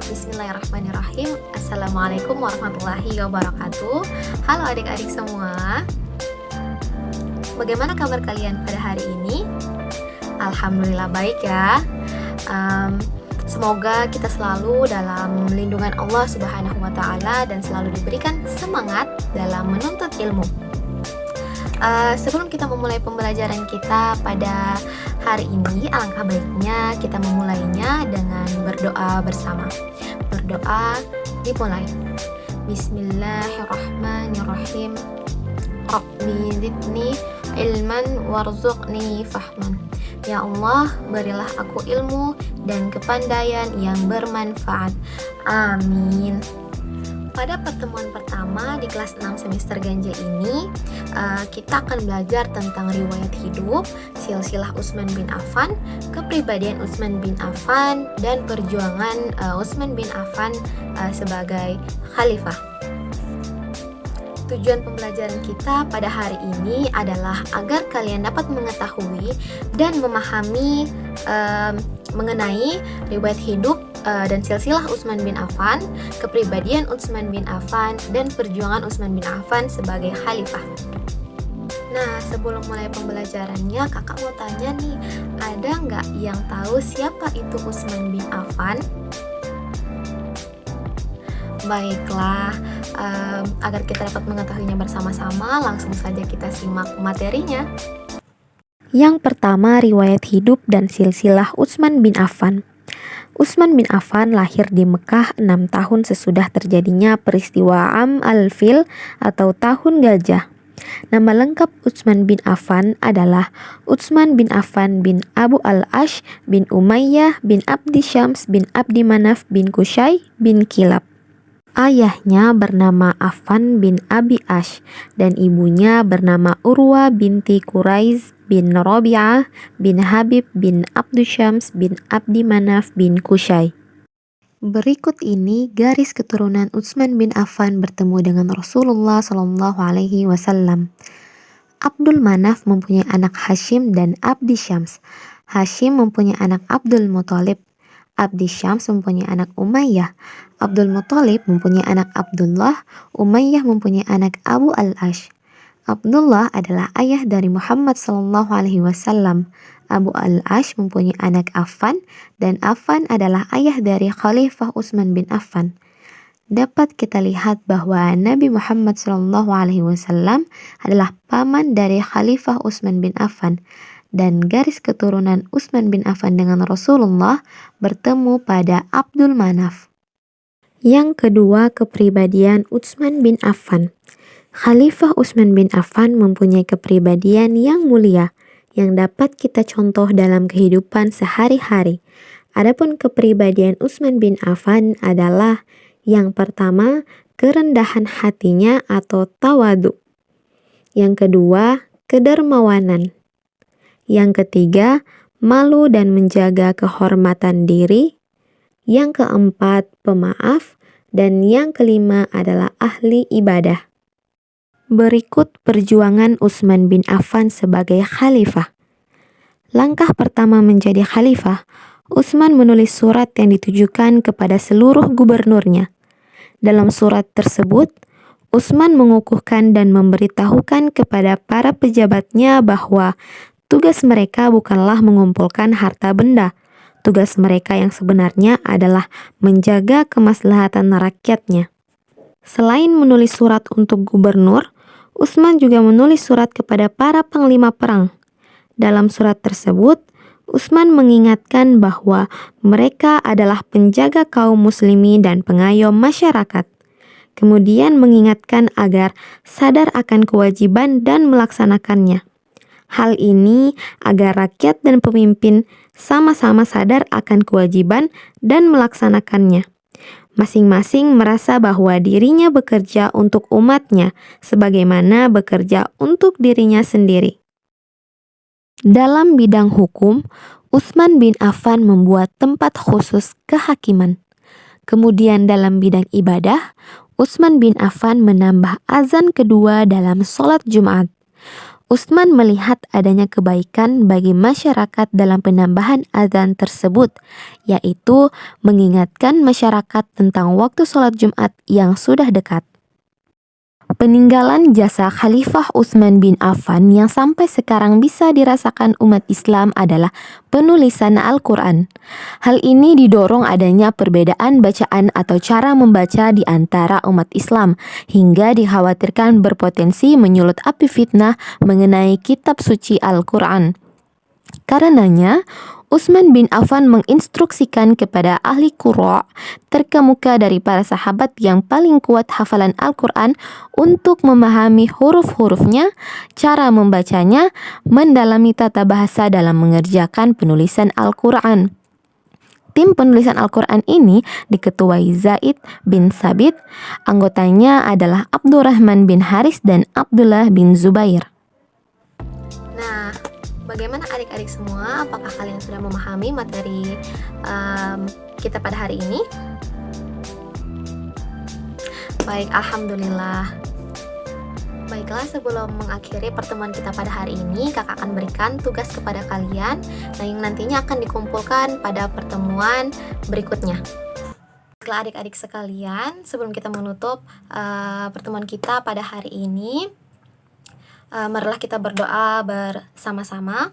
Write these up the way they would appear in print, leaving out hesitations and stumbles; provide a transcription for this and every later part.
Bismillahirrahmanirrahim. Assalamualaikum warahmatullahi wabarakatuh. Halo adik-adik semua. Bagaimana kabar kalian pada hari ini? Alhamdulillah baik ya. Semoga kita selalu dalam lindungan Allah Subhanahu wa Ta'ala dan selalu diberikan semangat dalam menuntut ilmu. Sebelum kita memulai pembelajaran kita pada hari ini, alangkah baiknya kita memulainya dengan berdoa bersama. Berdoa dimulai. Bismillahirrahmanirrahim. Rabbi zidni ilman warzuqni fahman. Ya Allah, berilah aku ilmu dan kepandaian yang bermanfaat. Amin. Pada pertemuan pertama di kelas 6 semester ganjil ini, kita akan belajar tentang riwayat hidup, silsilah Utsman bin Affan, kepribadian Utsman bin Affan, dan perjuangan Utsman bin Affan sebagai khalifah. Tujuan pembelajaran kita pada hari ini adalah agar kalian dapat mengetahui dan memahami mengenai riwayat hidup dan silsilah Utsman bin Affan, kepribadian Utsman bin Affan, dan perjuangan Utsman bin Affan sebagai khalifah. Nah, sebelum mulai pembelajarannya, kakak mau tanya nih, ada nggak yang tahu siapa itu Utsman bin Affan? Baiklah, agar kita dapat mengetahuinya bersama-sama, langsung saja kita simak materinya. Yang pertama, riwayat hidup dan silsilah Utsman bin Affan. Utsman bin Affan lahir di Mekah 6 tahun sesudah terjadinya peristiwa Am al-Fil atau Tahun Gajah. Nama lengkap Utsman bin Affan adalah Utsman bin Affan bin Abu al-Ash bin Umayyah bin Abdi Syams bin Abdi Manaf bin Qusay bin Kilab. Ayahnya bernama Affan bin Abi Ash dan ibunya bernama Urwa binti Quraiz bin Rabi'ah bin Habib bin Abdusyams bin Abdi Manaf bin Qusay. Berikut ini garis keturunan Utsman bin Affan bertemu dengan Rasulullah SAW. Abdul Manaf mempunyai anak Hashim dan Abdi Syams. Hashim mempunyai anak Abdul Muthalib. Abdi Syams mempunyai anak Umayyah. Abdul Muthalib mempunyai anak Abdullah. Umayyah mempunyai anak Abu al-Ash. Abdullah adalah ayah dari Muhammad SAW. Abu al-Ash mempunyai anak Affan, dan Affan adalah ayah dari Khalifah Utsman bin Affan. Dapat kita lihat bahwa Nabi Muhammad SAW adalah paman dari Khalifah Utsman bin Affan, dan garis keturunan Utsman bin Affan dengan Rasulullah bertemu pada Abdul Manaf. Yang kedua, kepribadian Utsman bin Affan. Khalifah Utsman bin Affan mempunyai kepribadian yang mulia yang dapat kita contoh dalam kehidupan sehari-hari. Adapun kepribadian Utsman bin Affan adalah yang pertama, kerendahan hatinya atau tawadu. Yang kedua, kedermawanan. Yang ketiga, malu dan menjaga kehormatan diri. Yang keempat, pemaaf. Dan yang kelima adalah ahli ibadah. Berikut perjuangan Utsman bin Affan sebagai khalifah. Langkah pertama menjadi khalifah, Utsman menulis surat yang ditujukan kepada seluruh gubernurnya. Dalam surat tersebut, Utsman mengukuhkan dan memberitahukan kepada para pejabatnya bahwa tugas mereka bukanlah mengumpulkan harta benda. Tugas mereka yang sebenarnya adalah menjaga kemaslahatan rakyatnya. Selain menulis surat untuk gubernur, Utsman juga menulis surat kepada para panglima perang. Dalam surat tersebut, Utsman mengingatkan bahwa mereka adalah penjaga kaum muslimin dan pengayom masyarakat. Kemudian mengingatkan agar sadar akan kewajiban dan melaksanakannya. Hal ini agar rakyat dan pemimpin sama-sama sadar akan kewajiban dan melaksanakannya. Masing-masing merasa bahwa dirinya bekerja untuk umatnya sebagaimana bekerja untuk dirinya sendiri. Dalam bidang hukum, Utsman bin Affan membuat tempat khusus kehakiman. Kemudian dalam bidang ibadah, Utsman bin Affan menambah azan kedua dalam sholat Jumat. Utsman melihat adanya kebaikan bagi masyarakat dalam penambahan azan tersebut, yaitu mengingatkan masyarakat tentang waktu sholat Jumat yang sudah dekat. Peninggalan jasa Khalifah Utsman bin Affan yang sampai sekarang bisa dirasakan umat Islam adalah penulisan Al-Quran. Hal ini didorong adanya perbedaan bacaan atau cara membaca di antara umat Islam, hingga dikhawatirkan berpotensi menyulut api fitnah mengenai kitab suci Al-Quran. Karenanya, Utsman bin Affan menginstruksikan kepada ahli qurra terkemuka dari para sahabat yang paling kuat hafalan Al-Quran untuk memahami huruf-hurufnya, cara membacanya, mendalami tata bahasa dalam mengerjakan penulisan Al-Quran. Tim penulisan Al-Quran ini diketuai Zaid bin Sabit, anggotanya adalah Abdurrahman bin Haris dan Abdullah bin Zubair. Nah, bagaimana adik-adik semua? Apakah kalian sudah memahami materi kita pada hari ini? Baik, alhamdulillah. Baiklah, sebelum mengakhiri pertemuan kita pada hari ini, kakak akan berikan tugas kepada kalian, yang nantinya akan dikumpulkan pada pertemuan berikutnya. Baiklah adik-adik sekalian, sebelum kita menutup pertemuan kita pada hari ini, marilah kita berdoa bersama-sama.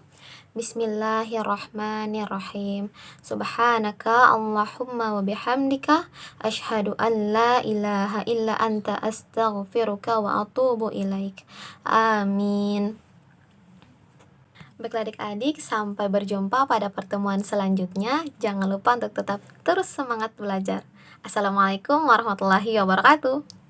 Bismillahirrahmanirrahim. Subhanaka Allahumma wa bihamdika asyhadu an la ilaha illa anta astaghfiruka wa atubu ilaik. Amin. Baiklah adik-adik, sampai berjumpa pada pertemuan selanjutnya. Jangan lupa untuk tetap terus semangat belajar. Assalamualaikum warahmatullahi wabarakatuh.